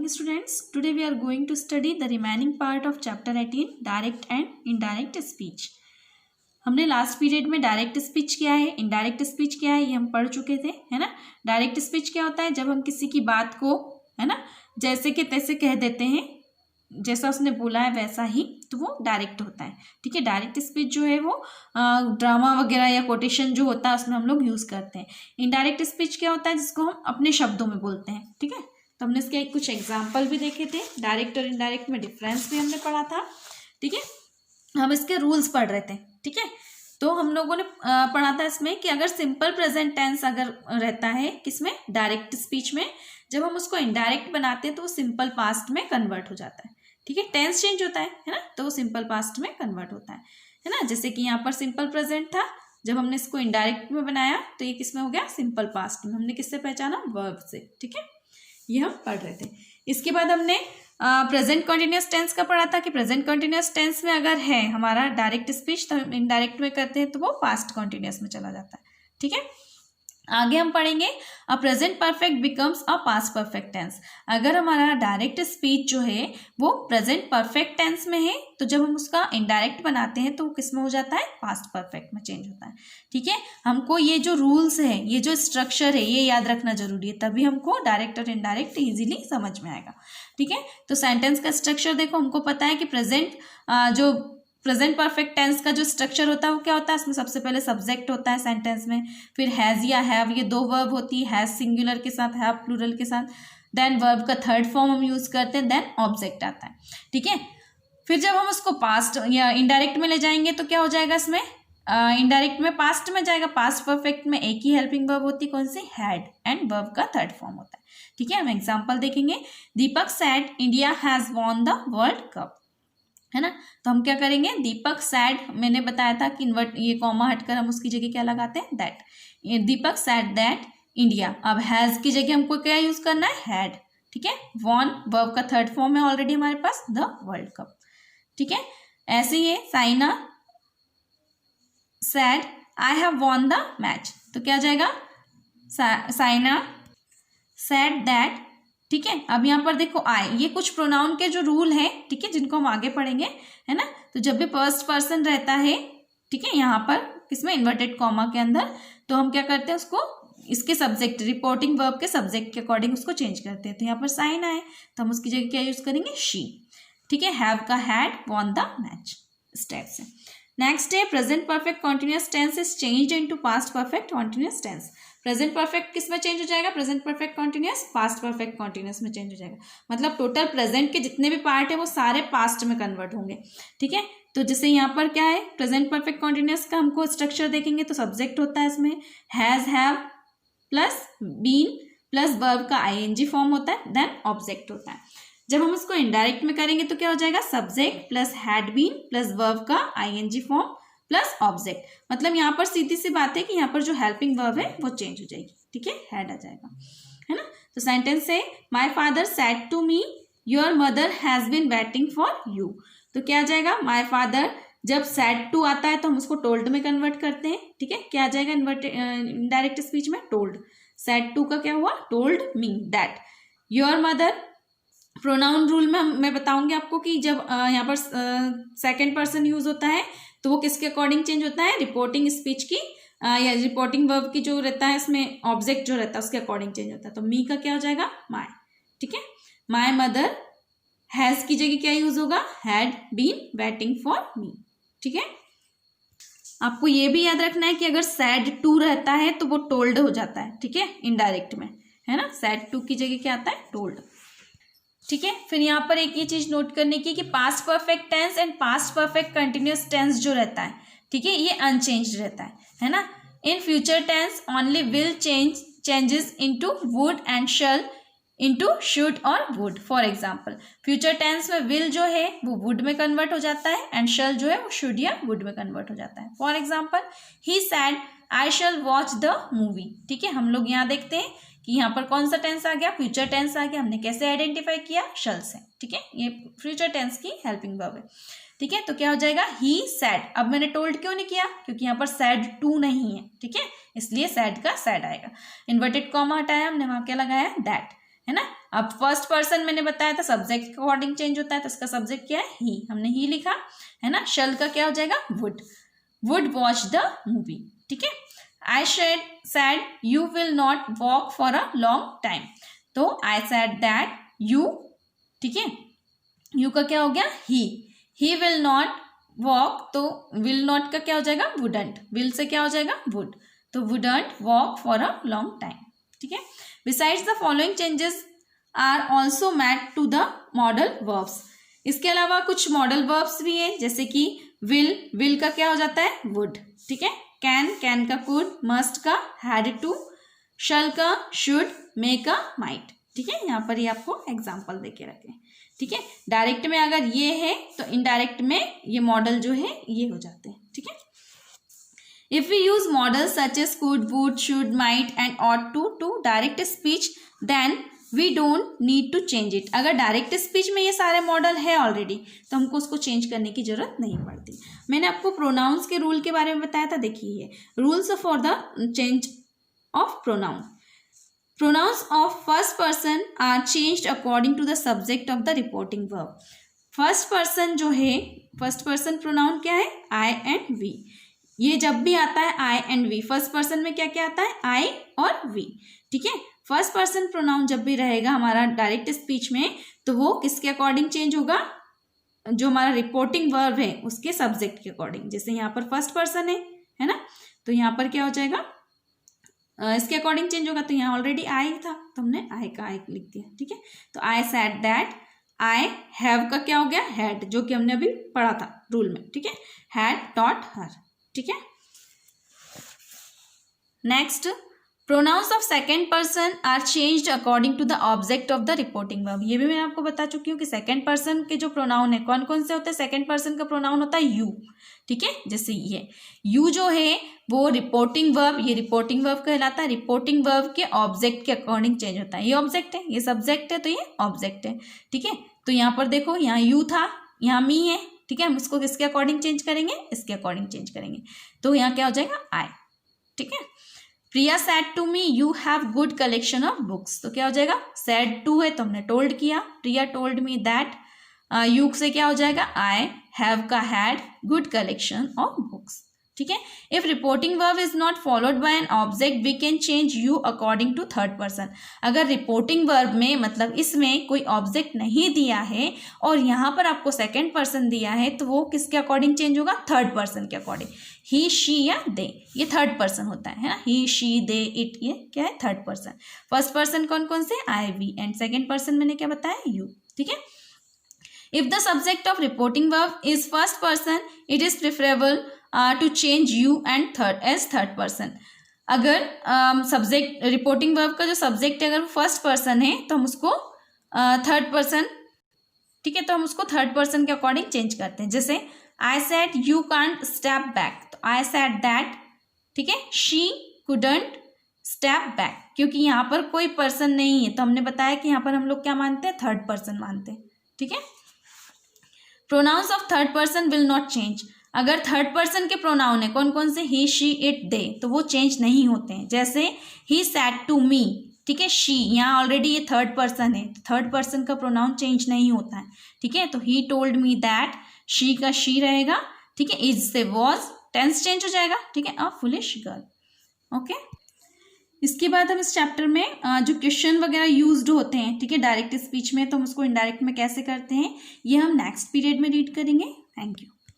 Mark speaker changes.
Speaker 1: morning students. Today we are going to study the remaining part of chapter 18 direct and indirect speech. हमने last period में direct speech क्या है, indirect speech क्या है, ये हम पढ़ चुके थे, है ना। डायरेक्ट स्पीच क्या होता है, जब हम किसी की बात को, है ना, जैसे कि तैसे कह देते हैं, जैसा उसने बोला है वैसा ही, तो वो डायरेक्ट होता है। ठीक है, डायरेक्ट स्पीच जो है वो ड्रामा वगैरह या कोटेशन जो होता है उसमें हम लोग यूज़ करते हैं। इनडायरेक्ट स्पीच क्या होता है, जिसको हम अपने शब्दों में बोलते हैं। ठीक है, तो हमने इसके कुछ एग्जाम्पल भी देखे थे, डायरेक्ट और इनडायरेक्ट में डिफरेंस भी हमने पढ़ा था। ठीक है, हम इसके रूल्स पढ़ रहे थे। ठीक है, तो हम लोगों ने पढ़ा था इसमें कि अगर सिंपल प्रेजेंट टेंस अगर रहता है किसमें, डायरेक्ट स्पीच में, जब हम उसको इनडायरेक्ट बनाते हैं तो वो सिंपल पास्ट में कन्वर्ट हो जाता है। ठीक है, टेंस चेंज होता है ना, तो वो सिंपल पास्ट में कन्वर्ट होता है ना। जैसे कि यहाँ पर सिंपल प्रेजेंट था, जब हमने इसको इनडायरेक्ट में बनाया तो ये किसमें हो गया, सिंपल पास्ट में। हमने किससे पहचाना, वर्ब से। ठीक है, ये हम पढ़ रहे थे। इसके बाद हमने प्रेजेंट कॉन्टिन्यूस टेंस का पढ़ा था कि प्रेजेंट कॉन्टिन्यूस टेंस में अगर है हमारा डायरेक्ट स्पीच तो हम इनडायरेक्ट में करते हैं तो वो पास्ट कॉन्टिन्यूस में चला जाता है। ठीक है, आगे हम पढ़ेंगे a present perfect becomes a past perfect tense. अगर हमारा डायरेक्ट स्पीच जो है वो प्रेजेंट परफेक्ट टेंस में है तो जब हम उसका इनडायरेक्ट बनाते हैं तो वो किस में हो जाता है, पास्ट परफेक्ट में चेंज होता है। ठीक है, हमको ये जो रूल्स है, ये जो स्ट्रक्चर है, ये याद रखना जरूरी है, तभी हमको डायरेक्ट और इनडायरेक्ट इजीली समझ में आएगा। ठीक है, तो सेंटेंस का स्ट्रक्चर देखो, हमको पता है कि जो प्रेजेंट परफेक्ट टेंस का जो स्ट्रक्चर होता है वो क्या होता है, इसमें सबसे पहले सब्जेक्ट होता है सेंटेंस में, फिर हैज़ या हैव, ये दो वर्ब होती है, हैज़ सिंगुलर के साथ, हैव प्लूरल के साथ, देन वर्ब का थर्ड फॉर्म हम यूज करते हैं, देन ऑब्जेक्ट आता है। ठीक है, फिर जब हम उसको पास्ट या इनडायरेक्ट में ले जाएंगे तो क्या हो जाएगा, इसमें इनडायरेक्ट में पास्ट में जाएगा। पास्ट परफेक्ट में एक ही हेल्पिंग वर्ब होती है, कौन सी, हैड, एंड वर्ब का थर्ड फॉर्म होता है। ठीक है, हम एग्जाम्पल देखेंगे। Deepak said India has won the World Cup, है ना। तो हम क्या करेंगे, दीपक सैड, मैंने बताया था कि इन्वर्ट ये कॉमा हटकर हम उसकी जगह क्या लगाते हैं, that. Deepak sad that India, अब हैज की जगह हमको क्या यूज करना है, हैड। ठीक है, वॉन वर्ब का थर्ड फॉर्म है ऑलरेडी हमारे पास, द वर्ल्ड कप। ठीक है, ऐसे ही है, Saina sad I have von the match, तो क्या जाएगा, साइना सैड दैट। ठीक है, अब यहाँ पर देखो आई, ये कुछ प्रोनाउन के जो रूल हैं, ठीक है, जिनको हम आगे पढ़ेंगे, है ना। तो जब भी फर्स्ट पर्सन रहता है, ठीक है, यहाँ पर किसमें, इन्वर्टेड कॉमा के अंदर, तो हम क्या करते हैं, उसको इसके सब्जेक्ट, रिपोर्टिंग वर्ब के सब्जेक्ट के अकॉर्डिंग उसको चेंज करते हैं। तो यहाँ पर साइन आए तो हम उसकी जगह क्या यूज करेंगे, शी। ठीक है, हैव का had, won the match, step से। नेक्स्ट है present perfect continuous tense is changed into past perfect continuous tense. Present perfect किस में चेंज हो जाएगा, present perfect continuous past perfect continuous में चेंज हो जाएगा। मतलब टोटल प्रेजेंट के जितने भी पार्ट है वो सारे पास्ट में कन्वर्ट होंगे। ठीक है, तो जैसे यहाँ पर क्या है, प्रेजेंट परफेक्ट कॉन्टिन्यूस का हमको स्ट्रक्चर देखेंगे तो सब्जेक्ट होता है इसमें has, have plus been plus verb का आईएनजी फॉर्म होता है, देन ऑब्जेक्ट होता है। जब हम इसको इनडायरेक्ट में करेंगे तो क्या हो जाएगा, subject plus had been plus verb का आईएनजी फॉर्म प्लस ऑब्जेक्ट। मतलब यहाँ पर सीधी सी बात है कि यहाँ पर जो हेल्पिंग वर्ब है वो चेंज हो जाएगी। ठीक है, हैड आ जाएगा, है ना। तो सेंटेंस है my father said to me your mother has been waiting for you, तो क्या आ जाएगा, माय फादर, जब सेड टू आता है तो हम उसको टोल्ड में कन्वर्ट करते हैं। ठीक है, क्या आ जाएगा इनडायरेक्ट स्पीच में, टोल्ड। सेड टू का क्या हुआ, told me that. Your mother, pronoun rule में मैं बताऊंगी आपको कि जब यहाँ पर सेकंड पर्सन यूज होता है तो वो किसके अकॉर्डिंग चेंज होता है, रिपोर्टिंग स्पीच की या रिपोर्टिंग वर्ब की जो रहता है इसमें ऑब्जेक्ट जो रहता है उसके अकॉर्डिंग चेंज होता है। तो मी का क्या हो जाएगा, माय। ठीक है, माय मदर, हैज की जगह क्या यूज होगा, had been waiting for me. ठीक है, आपको ये भी याद रखना है कि अगर सैड टू रहता है तो वो टोल्ड हो जाता है। ठीक है, इनडायरेक्ट में, है ना, सैड टू की जगह क्या आता है, टोल्ड। ठीक है, फिर यहाँ पर एक ये चीज नोट करने की कि past perfect tense and past perfect continuous tense जो रहता है, ठीक है, ये अनचेंज्ड रहता है ना। In future tense only will changes into would and shall into should or would. For example, future tense में विल जो है वो वुड में कन्वर्ट हो जाता है एंड शल जो है वो शुड या वुड में कन्वर्ट हो जाता है। For example, he sad I shall watch the movie. ठीक है, हम लोग यहाँ देखते हैं कि यहाँ पर कौन सा टेंस आ गया, फ्यूचर टेंस आ गया। हमने कैसे आइडेंटिफाई किया, शल से। ठीक है, ये फ्यूचर टेंस की हेल्पिंग वर्ब है। ठीक है, तो क्या हो जाएगा, ही सैड। अब मैंने टोल्ड क्यों नहीं किया, क्योंकि यहाँ पर सैड टू नहीं है। ठीक है, इसलिए सैड का सैड आएगा। इन्वर्टेड कॉमा हटाया हमने, वहां क्या लगाया, दैट, है ना। अब फर्स्ट पर्सन मैंने बताया था सब्जेक्ट के अकॉर्डिंग चेंज होता है, तो इसका सब्जेक्ट क्या है, ही, हमने ही लिखा है ना। शल का क्या हो जाएगा, वुड वॉच द मूवी, ठीक है। I said you will not walk for a long time, तो आई सेड दैट यू, ठीक है, यू का क्या हो गया, ही विल नॉट वॉक, तो विल नॉट का क्या हो जाएगा, वुडंट, विल से क्या हो जाएगा, वुड, तो wouldn't walk for a long time, ठीक है। Besides the following changes are also made to the modal verbs, इसके अलावा कुछ मॉडल वर्ब्स भी है, जैसे कि विल का क्या हो जाता है, वुड, ठीक है। कैन का कुड, मस्ट का हैड टू, शल का शुड, मे का माइट, ठीक है। यहाँ पर ये आपको एग्जाम्पल देके रखे, ठीक है। डायरेक्ट में अगर ये है तो इनडायरेक्ट में ये मॉडल जो है ये हो जाते हैं, ठीक है। If we use modals such as could, would, should, might and ought to direct speech, then we don't need to change it. अगर डायरेक्ट स्पीच में ये सारे मॉडल है ऑलरेडी तो हमको उसको चेंज करने की जरूरत नहीं पड़ती। मैंने आपको प्रोनाउंस के रूल के बारे में बताया था, देखिए ये rules for the change of pronoun. Pronouns of first person are changed according to the subject of the reporting verb. First person जो है, first person pronoun क्या है, I and we। ये जब भी आता है I and we, first person में क्या क्या आता है, I और we, ठीक है। first person pronoun जब भी रहेगा हमारा डायरेक्ट स्पीच में, तो वो किसके अकॉर्डिंग चेंज होगा, जो हमारा रिपोर्टिंग वर्ब है उसके सब्जेक्ट के अकॉर्डिंग। जैसे यहाँ पर फर्स्ट पर्सन है ना, तो यहाँ पर क्या हो जाएगा, इसके अकॉर्डिंग चेंज होगा। तो यहाँ ऑलरेडी आई था तो हमने आई का आई लिख दिया, ठीक है। तो I said that, I have का क्या हो गया, हैड, जो कि हमने अभी पढ़ा था रूल में, ठीक है, हैड टॉट हर, ठीक है। Next, pronouns of second person are changed according to the object of the reporting verb. ये भी मैं आपको बता चुकी हूँ कि सेकेंड पर्सन के जो प्रोनाउन है कौन कौन से होते हैं। सेकेंड पर्सन का प्रोनाउन होता है यू, ठीक है। जैसे ये यू जो है वो रिपोर्टिंग वर्ब, ये रिपोर्टिंग वर्ब कहलाता है। रिपोर्टिंग वर्ब के ऑब्जेक्ट के अकॉर्डिंग चेंज होता है। ये ऑब्जेक्ट है, ये सब्जेक्ट है, तो ये ऑब्जेक्ट है, ठीक है। तो यहाँ पर देखो, यहाँ यू था, यहाँ मी है, ठीक है। हम इसको किसके अकॉर्डिंग चेंज करेंगे, इसके अकॉर्डिंग चेंज करेंगे। तो यहाँ क्या हो जाएगा, आई, ठीक है। Priya said to me you have good collection of books, तो क्या हो जाएगा, सेड टू है तो हमने टोल्ड किया, Priya told me that, you से क्या हो जाएगा, आई, हैव का had, good collection of books, ठीक है। If reporting verb is not followed by an object we can change you according to third person. अगर रिपोर्टिंग वर्ब में मतलब इसमें कोई ऑब्जेक्ट नहीं दिया है और यहाँ पर आपको सेकेंड पर्सन दिया है, तो वो किसके अकॉर्डिंग चेंज होगा, थर्ड पर्सन के अकॉर्डिंग। ही, शी या दे, ये थर्ड पर्सन होता है ना, ही, शी, दे, इट, ये क्या है, थर्ड पर्सन। फर्स्ट पर्सन कौन कौन से, I, we, and second person मैंने क्या बताया, यू, ठीक है। If the subject of reporting verb is first person it is preferable to change you and third person. अगर सब्जेक्ट रिपोर्टिंग वर्ब का जो सब्जेक्ट है अगर वो फर्स्ट पर्सन है तो हम उसको थर्ड पर्सन, ठीक है, तो हम उसको थर्ड पर्सन के अकॉर्डिंग चेंज करते हैं। जैसे I said you can't step back, तो आई सेड दैट, ठीक है, शी कुडंट स्टेप बैक, क्योंकि यहाँ पर कोई पर्सन नहीं है तो हमने बताया कि यहाँ पर हम लोग क्या मानते हैं, थर्ड पर्सन मानते हैं, ठीक है। Pronouns of third person will not change. अगर थर्ड पर्सन के प्रोनाउन है कौन कौन से, ही, शी, इट, दे, तो वो चेंज नहीं होते हैं। जैसे ही सेड टू मी, ठीक है, शी, यहाँ ऑलरेडी ये थर्ड पर्सन है, थर्ड पर्सन का प्रोनाउन चेंज नहीं होता है, ठीक है। तो he told me that, she का शी रहेगा, ठीक है। इज से वॉज, टेंस चेंज हो जाएगा, ठीक है, अ फुलिश गर्ल, ओके। इसके बाद हम इस चैप्टर में जो क्वेश्चन वगैरह यूज्ड होते हैं, ठीक है, डायरेक्ट स्पीच में, तो हम उसको इनडायरेक्ट में कैसे करते हैं ये हम नेक्स्ट पीरियड में रीड करेंगे। Thank you.